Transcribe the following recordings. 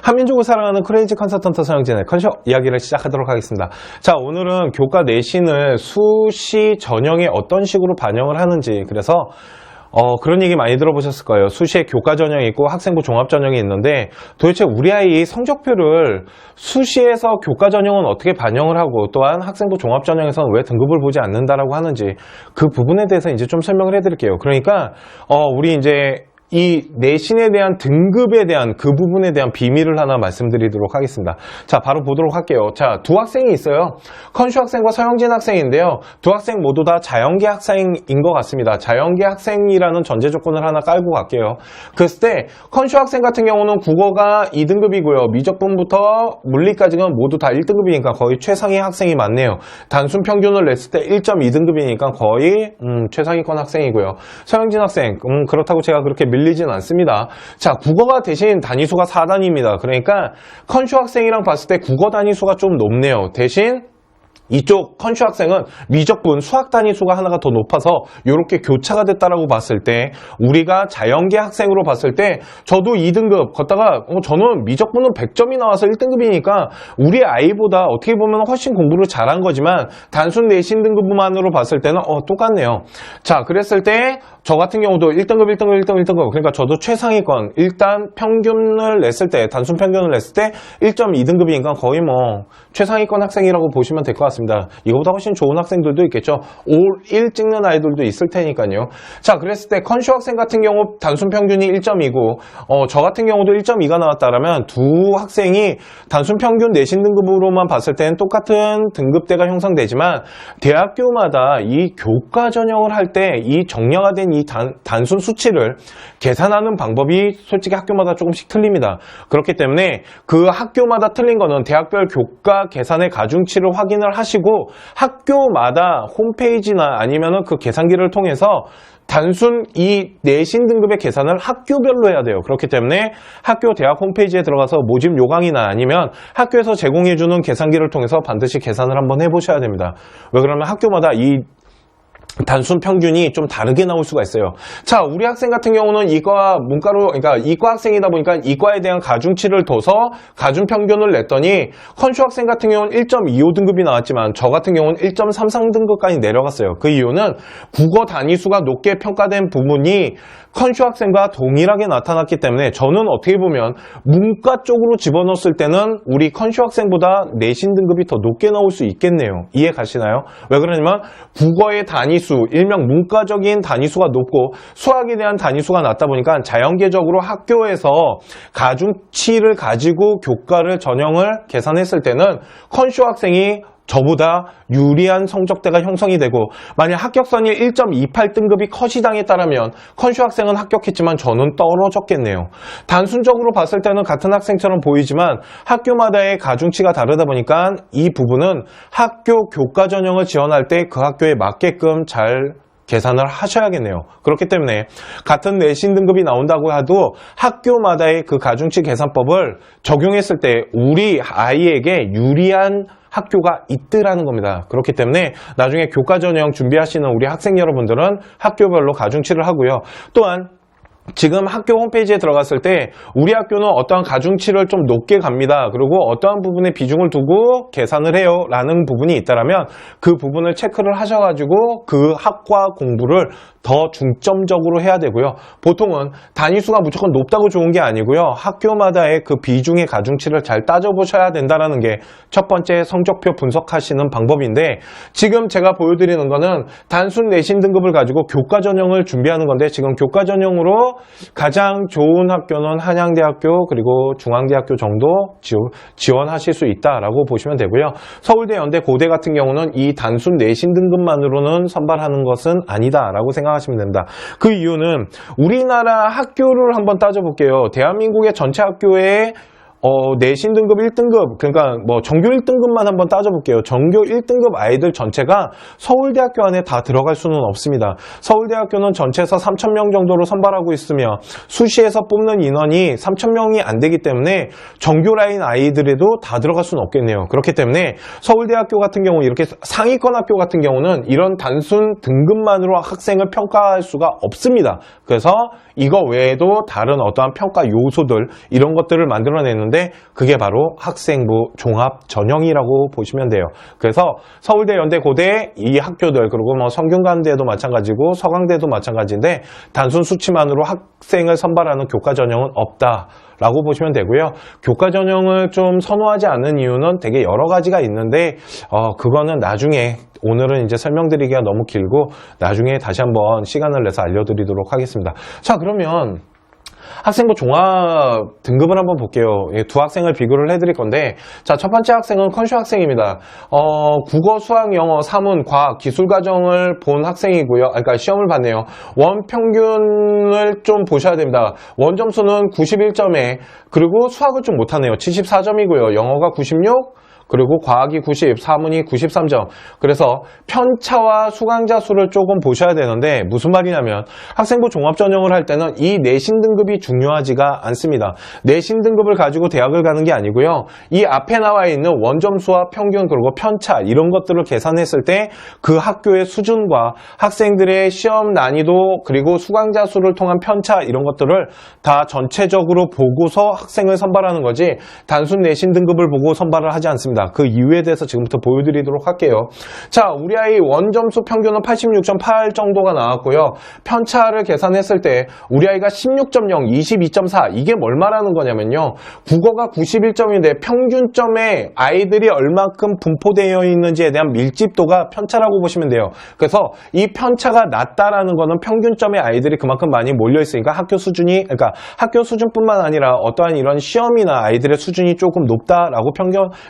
한민족을 사랑하는 크레이지 컨설턴트 서영진의 컨쇼 이야기를 시작하도록 하겠습니다. 자, 오늘은 교과 내신을 수시 전형에 어떤 식으로 반영을 하는지, 그래서 그런 얘기 많이 들어보셨을 거예요. 수시에 교과 전형이 있고 학생부 종합 전형이 있는데, 도대체 우리 아이 성적표를 수시에서 교과 전형은 어떻게 반영을 하고, 또한 학생부 종합 전형에서는 왜 등급을 보지 않는다라고 하는지, 그 부분에 대해서 이제 좀 설명을 해드릴게요. 그러니까 우리 이제 이 내신에 대한 등급에 대한 그 부분에 대한 비밀을 하나 말씀드리도록 하겠습니다. 자, 바로 보도록 할게요. 자, 두 학생이 있어요. 컨슈 학생과 서영진 학생인데요. 두 학생 모두 다 자연계 학생인 것 같습니다. 자연계 학생이라는 전제 조건을 하나 깔고 갈게요. 그랬을 때 컨슈 학생 같은 경우는 국어가 2등급이고요. 미적분부터 물리까지는 모두 다 1등급이니까 거의 최상위 학생이 맞네요. 단순 평균을 냈을 때 1.2등급이니까 거의 최상위권 학생이고요. 서영진 학생, 그렇다고 제가 그렇게 밀리진 않습니다. 자, 국어가 대신 단위수가 4단위입니다. 그러니까 컨슈 학생이랑 봤을 때 국어 단위수가 좀 높네요. 대신 이쪽 컨슈 학생은 미적분 수학 단위수가 하나가 더 높아서 이렇게 교차가 됐다라고 봤을 때, 우리가 자연계 학생으로 봤을 때 저도 2등급 걷다가 저는 미적분은 100점이 나와서 1등급이니까 우리 아이보다 어떻게 보면 훨씬 공부를 잘한 거지만 단순 내신 등급만으로 봤을 때는 똑같네요. 자, 그랬을 때 저 같은 경우도 1등급, 1등급, 1등급, 1등급. 그러니까 저도 최상위권, 일단 평균을 냈을 때, 단순 평균을 냈을 때 1.2등급이니까 거의 뭐 최상위권 학생이라고 보시면 될 것 같습니다. 이거보다 훨씬 좋은 학생들도 있겠죠. 올 1 찍는 아이들도 있을 테니까요. 자, 그랬을 때 컨슈 학생 같은 경우 단순 평균이 1.2고 저 같은 경우도 1.2가 나왔다라면 두 학생이 단순 평균 내신 등급으로만 봤을 때는 똑같은 등급대가 형성되지만, 대학교마다 이 교과 전형을 할 때 이 정량화된 이 단순 수치를 계산하는 방법이 솔직히 학교마다 조금씩 틀립니다. 그렇기 때문에 그 학교마다 틀린 거는 대학별 교과 계산의 가중치를 확인을 하시고, 학교마다 홈페이지나 아니면은 그 계산기를 통해서 단순 이 내신 등급의 계산을 학교별로 해야 돼요. 그렇기 때문에 학교 대학 홈페이지에 들어가서 모집 요강이나 아니면 학교에서 제공해주는 계산기를 통해서 반드시 계산을 한번 해보셔야 됩니다. 왜 그러면 학교마다 이 단순 평균이 좀 다르게 나올 수가 있어요. 자, 우리 학생 같은 경우는 이과 문과로, 그러니까 이과 학생이다 보니까 이과에 대한 가중치를 둬서 가중 평균을 냈더니, 컨슈 학생 같은 경우는 1.25등급이 나왔지만 저 같은 경우는 1.33등급까지 내려갔어요. 그 이유는 국어 단위수가 높게 평가된 부분이 컨슈 학생과 동일하게 나타났기 때문에, 저는 어떻게 보면 문과 쪽으로 집어넣었을 때는 우리 컨슈 학생보다 내신 등급이 더 높게 나올 수 있겠네요. 이해 가시나요? 왜 그러냐면 국어의 단위수, 일명 문과적인 단위수가 높고 수학에 대한 단위수가 낮다 보니까 자연계적으로 학교에서 가중치를 가지고 교과를 전형을 계산했을 때는 컨슈 학생이 저보다 유리한 성적대가 형성이 되고, 만약 합격선이 1.28등급이 컷이 당했다면 컨슈 학생은 합격했지만 저는 떨어졌겠네요. 단순적으로 봤을 때는 같은 학생처럼 보이지만 학교마다의 가중치가 다르다 보니까 이 부분은 학교 교과 전형을 지원할 때 그 학교에 맞게끔 잘 계산을 하셔야겠네요. 그렇기 때문에 같은 내신 등급이 나온다고 해도 학교마다의 그 가중치 계산법을 적용했을 때 우리 아이에게 유리한 학교가 있더라는 겁니다. 그렇기 때문에 나중에 교과 전형 준비하시는 우리 학생 여러분들은 학교별로 가중치를 하고요. 또한 지금 학교 홈페이지에 들어갔을 때 우리 학교는 어떠한 가중치를 좀 높게 갑니다. 그리고 어떠한 부분에 비중을 두고 계산을 해요 라는 부분이 있다면 그 부분을 체크를 하셔가지고 그 학과 공부를 더 중점적으로 해야 되고요. 보통은 단위수가 무조건 높다고 좋은 게 아니고요. 학교마다의 그 비중의 가중치를 잘 따져보셔야 된다는 게 첫 번째 성적표 분석하시는 방법인데, 지금 제가 보여드리는 거는 단순 내신 등급을 가지고 교과 전형을 준비하는 건데, 지금 교과 전형으로 가장 좋은 학교는 한양대학교 그리고 중앙대학교 정도 지원하실 수 있다라고 보시면 되고요. 서울대, 연대, 고대 같은 경우는 이 단순 내신 등급만으로는 선발하는 것은 아니다라고 생각하시면 됩니다. 그 이유는 우리나라 학교를 한번 따져볼게요. 대한민국의 전체 학교의 내신 등급 1등급, 그러니까 뭐 전교 1등급만 한번 따져볼게요. 전교 1등급 아이들 전체가 서울대학교 안에 다 들어갈 수는 없습니다. 서울대학교는 전체에서 3,000명 정도로 선발하고 있으며 수시에서 뽑는 인원이 3,000명이 안 되기 때문에 전교 라인 아이들에도 다 들어갈 수는 없겠네요. 그렇기 때문에 서울대학교 같은 경우, 이렇게 상위권 학교 같은 경우는 이런 단순 등급만으로 학생을 평가할 수가 없습니다. 그래서 이거 외에도 다른 어떠한 평가 요소들, 이런 것들을 만들어내는데 있는데 그게 바로 학생부 종합 전형이라고 보시면 돼요. 그래서 서울대, 연대, 고대 이 학교들 그리고 뭐 성균관대도 마찬가지고 서강대도 마찬가지인데 단순 수치만으로 학생을 선발하는 교과 전형은 없다라고 보시면 되고요. 교과 전형을 좀 선호하지 않는 이유는 되게 여러 가지가 있는데 그거는 나중에 오늘은 이제 설명드리기가 너무 길고 나중에 다시 한번 시간을 내서 알려드리도록 하겠습니다. 자, 그러면 학생부 종합 등급을 한번 볼게요. 두 학생을 비교를 해드릴 건데, 자, 첫 번째 학생은 컨슈 학생입니다. 국어, 수학, 영어, 사문, 과학, 기술 과정을 본 학생이고요. 그러니까 시험을 봤네요. 원 평균을 좀 보셔야 됩니다. 원 점수는 91점에, 그리고 수학을 좀 못하네요. 74점이고요. 영어가 96, 그리고 과학이 90, 사문이 93점. 그래서 편차와 수강자 수를 조금 보셔야 되는데 무슨 말이냐면 학생부 종합전형을 할 때는 이 내신 등급이 중요하지가 않습니다. 내신 등급을 가지고 대학을 가는 게 아니고요. 이 앞에 나와 있는 원점수와 평균 그리고 편차 이런 것들을 계산했을 때 그 학교의 수준과 학생들의 시험 난이도 그리고 수강자 수를 통한 편차 이런 것들을 다 전체적으로 보고서 학생을 선발하는 거지 단순 내신 등급을 보고 선발을 하지 않습니다. 그 이유에 대해서 지금부터 보여드리도록 할게요. 자, 우리 아이 원점수 평균은 86.8 정도가 나왔고요. 편차를 계산했을 때 우리 아이가 16.0, 22.4 이게 뭘 말하는 거냐면요. 국어가 91점인데 평균점에 아이들이 얼만큼 분포되어 있는지에 대한 밀집도가 편차라고 보시면 돼요. 그래서 이 편차가 낮다라는 거는 평균점에 아이들이 그만큼 많이 몰려 있으니까 학교 수준이 그러니까 학교 수준뿐만 아니라 어떠한 이런 시험이나 아이들의 수준이 조금 높다라고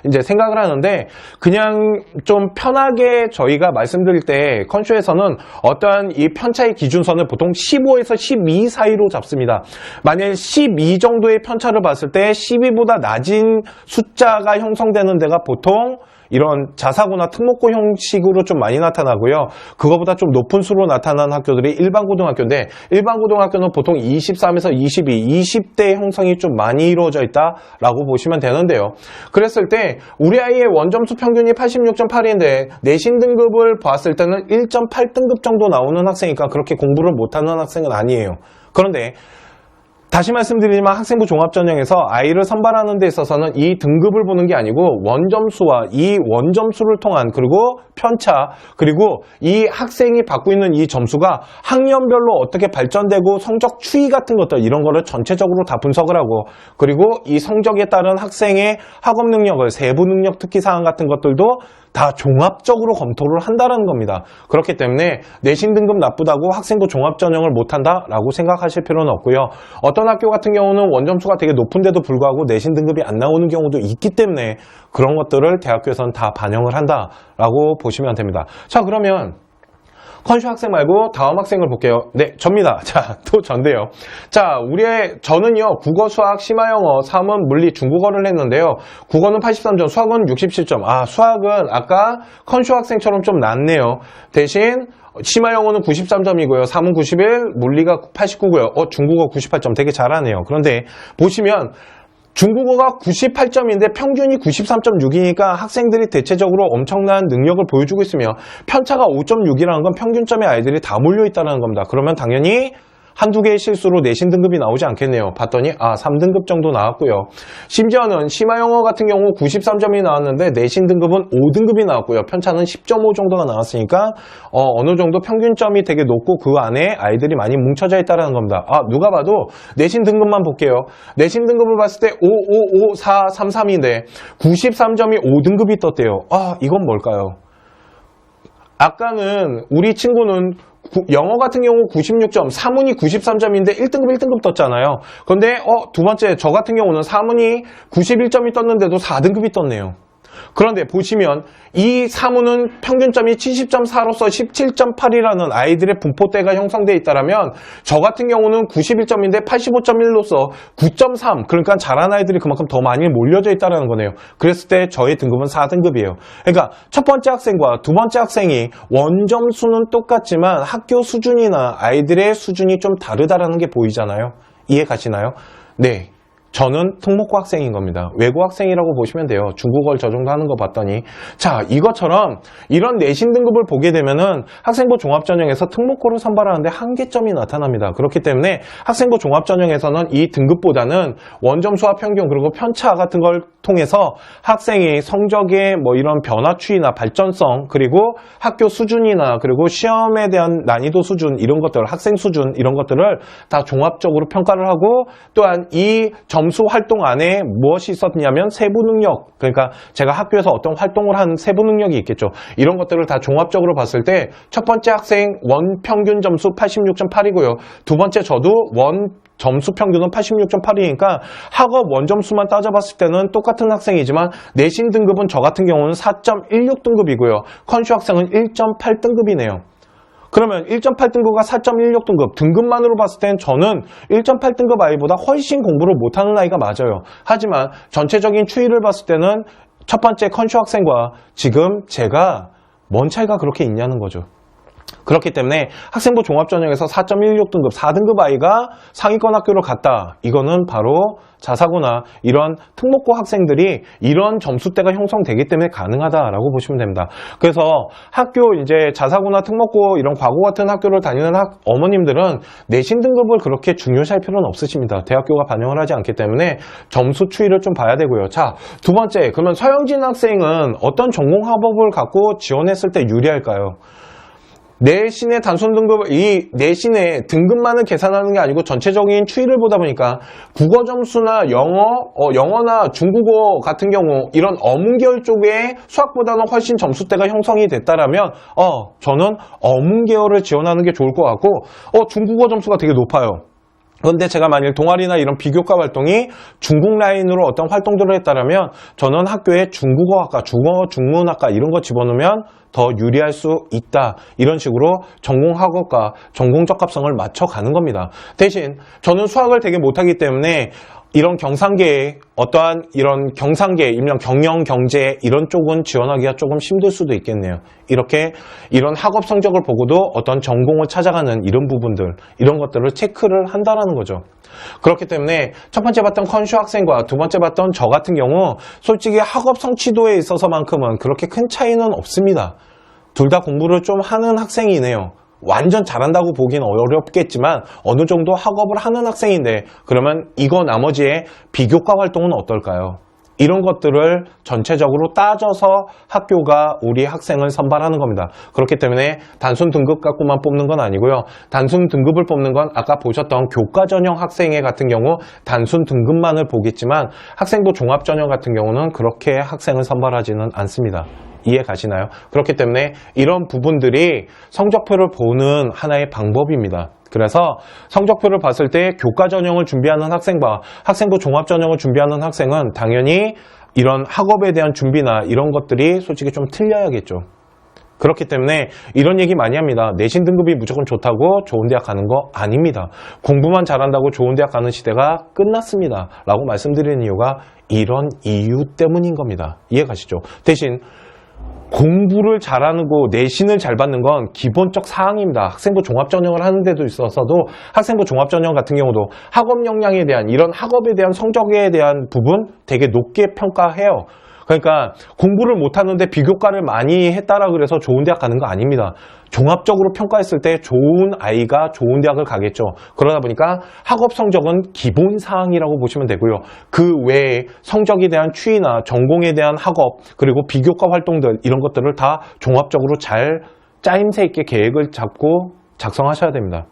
이제 생각을 하는데 그냥 좀 편하게 저희가 말씀드릴 때 컨쇼에서는 어떠한 이 편차의 기준선을 보통 15에서 12 사이로 잡습니다. 만약 12 정도의 편차를 봤을 때 12보다 낮은 숫자가 형성되는 데가 보통 이런 자사고나 특목고 형식으로 좀 많이 나타나고요. 그거보다 좀 높은 수로 나타나는 학교들이 일반 고등학교인데 일반 고등학교는 보통 23에서 22, 20대 형성이 좀 많이 이루어져 있다라고 보시면 되는데요. 그랬을 때 우리 아이의 원점수 평균이 86.8인데 내신 등급을 봤을 때는 1.8등급 정도 나오는 학생이니까 그렇게 공부를 못하는 학생은 아니에요. 그런데 다시 말씀드리지만 학생부 종합전형에서 아이를 선발하는 데 있어서는 이 등급을 보는 게 아니고 원점수와 이 원점수를 통한 그리고 편차 그리고 이 학생이 받고 있는 이 점수가 학년별로 어떻게 발전되고 성적 추이 같은 것들 이런 거를 전체적으로 다 분석을 하고 그리고 이 성적에 따른 학생의 학업 능력을 세부 능력 특기사항 같은 것들도 다 종합적으로 검토를 한다는 겁니다. 그렇기 때문에 내신 등급 나쁘다고 학생부 종합전형을 못한다라고 생각하실 필요는 없고요. 어떤 학교 같은 경우는 원점수가 되게 높은데도 불구하고 내신 등급이 안 나오는 경우도 있기 때문에 그런 것들을 대학교에서는 다 반영을 한다라고 보시면 됩니다. 자, 그러면 컨슈 학생 말고 다음 학생을 볼게요. 네, 접니다. 자, 또 전데요. 자, 저는요, 국어, 수학, 심화영어, 사문, 물리, 중국어를 했는데요. 국어는 83점, 수학은 67점. 수학은 아까 컨슈 학생처럼 좀 낮네요. 대신 심화영어는 93점이고요. 사문 91, 물리가 89고요. 중국어 98점. 되게 잘하네요. 그런데 보시면 중국어가 98점인데 평균이 93.6이니까 학생들이 대체적으로 엄청난 능력을 보여주고 있으며 편차가 5.6이라는 건 평균점의 아이들이 다 몰려있다는 겁니다. 그러면 당연히 한두 개의 실수로 내신 등급이 나오지 않겠네요. 봤더니 3등급 정도 나왔고요. 심지어는 심화영어 같은 경우 93점이 나왔는데 내신 등급은 5등급이 나왔고요. 편차는 10.5 정도가 나왔으니까 어느 정도 평균점이 되게 높고 그 안에 아이들이 많이 뭉쳐져 있다는 겁니다. 누가 봐도 내신 등급만 볼게요. 내신 등급을 봤을 때 5, 5, 5, 4, 3, 3인데 93점이 5등급이 떴대요. 이건 뭘까요? 아까는 우리 친구는 영어 같은 경우 96점, 사문이 93점인데 1등급 1등급 떴잖아요. 그런데 두 번째 저 같은 경우는 사문이 91점이 떴는데도 4등급이 떴네요. 그런데 보시면 이 사문은 평균점이 70.4로서 17.8이라는 아이들의 분포대가 형성되어 있다면 저 같은 경우는 91점인데 85.1로서 9.3 그러니까 잘한 아이들이 그만큼 더 많이 몰려져 있다는 거네요. 그랬을 때 저의 등급은 4등급이에요. 그러니까 첫 번째 학생과 두 번째 학생이 원점수는 똑같지만 학교 수준이나 아이들의 수준이 좀 다르다는 게 보이잖아요. 이해 가시나요? 네. 저는 특목고 학생인 겁니다. 외고 학생이라고 보시면 돼요. 중국어를 저 정도 하는 거 봤더니. 자, 이것처럼 이런 내신 등급을 보게 되면은 학생부 종합전형에서 특목고를 선발하는데 한계점이 나타납니다. 그렇기 때문에 학생부 종합전형에서는 이 등급보다는 원점수와 평균 그리고 편차 같은 걸 통해서 학생이 성적의 뭐 이런 변화 추이나 발전성 그리고 학교 수준이나 그리고 시험에 대한 난이도 수준 이런 것들, 학생 수준 이런 것들을 다 종합적으로 평가를 하고 또한 이 점수 활동 안에 무엇이 있었냐면 세부 능력, 그러니까 제가 학교에서 어떤 활동을 한 세부 능력이 있겠죠. 이런 것들을 다 종합적으로 봤을 때 첫 번째 학생 원 평균 점수 86.8이고요. 두 번째 저도 원 점수 평균은 86.8이니까 학업 원점수만 따져봤을 때는 똑같은 학생이지만 내신 등급은 저 같은 경우는 4.16등급이고요. 컨슈 학생은 1.8등급이네요. 그러면 1.8등급과 4.16등급 등급만으로 봤을 땐 저는 1.8등급 아이보다 훨씬 공부를 못하는 아이가 맞아요. 하지만 전체적인 추이를 봤을 때는 첫 번째 컨슈 학생과 지금 제가 뭔 차이가 그렇게 있냐는 거죠. 그렇기 때문에 학생부 종합전형에서 4.16등급, 4등급 아이가 상위권 학교를 갔다. 이거는 바로 자사고나 이런 특목고 학생들이 이런 점수대가 형성되기 때문에 가능하다라고 보시면 됩니다. 그래서 학교 이제 자사고나 특목고 이런 과고 같은 학교를 다니는 어머님들은 내신 등급을 그렇게 중요시할 필요는 없으십니다. 대학교가 반영을 하지 않기 때문에 점수 추이를 좀 봐야 되고요. 자, 두 번째, 그러면 서영진 학생은 어떤 전공 학업을 갖고 지원했을 때 유리할까요? 내신의 단순 등급, 이 내신의 등급만을 계산하는 게 아니고 전체적인 추이를 보다 보니까 국어 점수나 영어나 중국어 같은 경우 이런 어문계열 쪽에 수학보다는 훨씬 점수대가 형성이 됐다라면 저는 어문계열을 지원하는 게 좋을 것 같고 중국어 점수가 되게 높아요. 그런데 제가 만일 동아리나 이런 비교과 활동이 중국 라인으로 어떤 활동들을 했다면 저는 학교에 중국어학과, 중문학과 이런 거 집어넣으면 더 유리할 수 있다. 이런 식으로 전공학업과 전공적합성을 맞춰가는 겁니다. 대신 저는 수학을 되게 못하기 때문에 이런 경상계에 어떠한 이런 경상계, 일명 경영, 경제 이런 쪽은 지원하기가 조금 힘들 수도 있겠네요. 이렇게 이런 학업 성적을 보고도 어떤 전공을 찾아가는 이런 부분들, 이런 것들을 체크를 한다라는 거죠. 그렇기 때문에 첫 번째 봤던 컨슈 학생과 두 번째 봤던 저 같은 경우 솔직히 학업 성취도에 있어서만큼은 그렇게 큰 차이는 없습니다. 둘 다 공부를 좀 하는 학생이네요. 완전 잘한다고 보기는 어렵겠지만 어느 정도 학업을 하는 학생인데 그러면 이거 나머지의 비교과 활동은 어떨까요? 이런 것들을 전체적으로 따져서 학교가 우리 학생을 선발하는 겁니다. 그렇기 때문에 단순 등급 갖고만 뽑는 건 아니고요. 단순 등급을 뽑는 건 아까 보셨던 교과 전형 학생회 같은 경우 단순 등급만을 보겠지만 학생부 종합 전형 같은 경우는 그렇게 학생을 선발하지는 않습니다. 이해 가시나요? 그렇기 때문에 이런 부분들이 성적표를 보는 하나의 방법입니다. 그래서 성적표를 봤을 때 교과 전형을 준비하는 학생과 학생부 종합 전형을 준비하는 학생은 당연히 이런 학업에 대한 준비나 이런 것들이 솔직히 좀 틀려야겠죠. 그렇기 때문에 이런 얘기 많이 합니다. 내신 등급이 무조건 좋다고 좋은 대학 가는 거 아닙니다. 공부만 잘한다고 좋은 대학 가는 시대가 끝났습니다. 라고 말씀드리는 이유가 이런 이유 때문인 겁니다. 이해 가시죠? 대신 공부를 잘하고 내신을 잘 받는 건 기본적 사항입니다. 학생부 종합전형을 하는 데도 있어서도 학생부 종합전형 같은 경우도 학업 역량에 대한 이런 학업에 대한 성적에 대한 부분 되게 높게 평가해요. 그러니까 공부를 못하는데 비교과를 많이 했다라 그래서 좋은 대학 가는 거 아닙니다. 종합적으로 평가했을 때 좋은 아이가 좋은 대학을 가겠죠. 그러다 보니까 학업 성적은 기본 사항이라고 보시면 되고요. 그 외에 성적에 대한 추이나 전공에 대한 학업 그리고 비교과 활동들 이런 것들을 다 종합적으로 잘 짜임새 있게 계획을 잡고 작성하셔야 됩니다.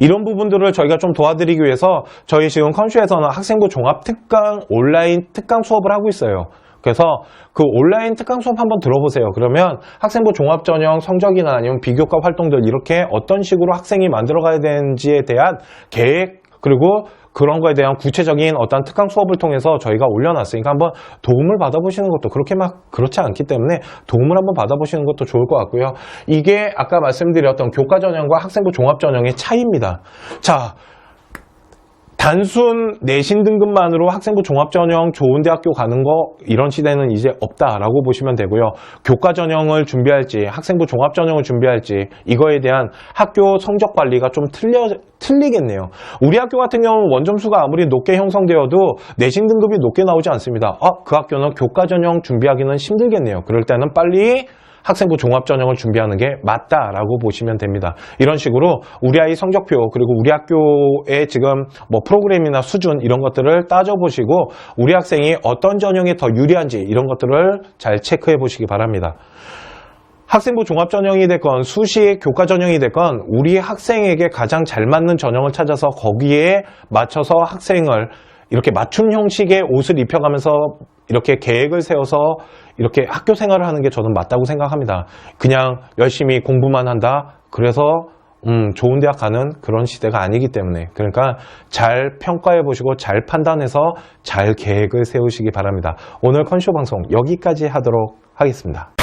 이런 부분들을 저희가 좀 도와드리기 위해서 저희 지금 컨슈에서는 학생부 종합 특강 온라인 특강 수업을 하고 있어요. 그래서 그 온라인 특강 수업 한번 들어보세요. 그러면 학생부 종합전형 성적이나 아니면 비교과 활동들 이렇게 어떤 식으로 학생이 만들어가야 되는지에 대한 계획 그리고 그런 거에 대한 구체적인 어떤 특강 수업을 통해서 저희가 올려놨으니까 한번 도움을 받아보시는 것도 그렇게 막 그렇지 않기 때문에 도움을 한번 받아보시는 것도 좋을 것 같고요. 이게 아까 말씀드렸던 교과 전형과 학생부 종합 전형의 차이입니다. 자, 단순 내신 등급만으로 학생부 종합전형 좋은 대학교 가는 거 이런 시대는 이제 없다라고 보시면 되고요. 교과 전형을 준비할지 학생부 종합전형을 준비할지 이거에 대한 학교 성적 관리가 좀 틀리겠네요. 우리 학교 같은 경우는 원점수가 아무리 높게 형성되어도 내신 등급이 높게 나오지 않습니다. 그 학교는 교과 전형 준비하기는 힘들겠네요. 그럴 때는 빨리 학생부 종합전형을 준비하는 게 맞다라고 보시면 됩니다. 이런 식으로 우리 아이 성적표 그리고 우리 학교의 지금 뭐 프로그램이나 수준 이런 것들을 따져보시고 우리 학생이 어떤 전형이 더 유리한지 이런 것들을 잘 체크해 보시기 바랍니다. 학생부 종합전형이 됐건 수시 교과 전형이 됐건 우리 학생에게 가장 잘 맞는 전형을 찾아서 거기에 맞춰서 학생을 이렇게 맞춤 형식의 옷을 입혀가면서 이렇게 계획을 세워서 이렇게 학교 생활을 하는 게 저는 맞다고 생각합니다. 그냥 열심히 공부만 한다. 그래서 좋은 대학 가는 그런 시대가 아니기 때문에 그러니까 잘 평가해 보시고 잘 판단해서 잘 계획을 세우시기 바랍니다. 오늘 컨쇼 방송 여기까지 하도록 하겠습니다.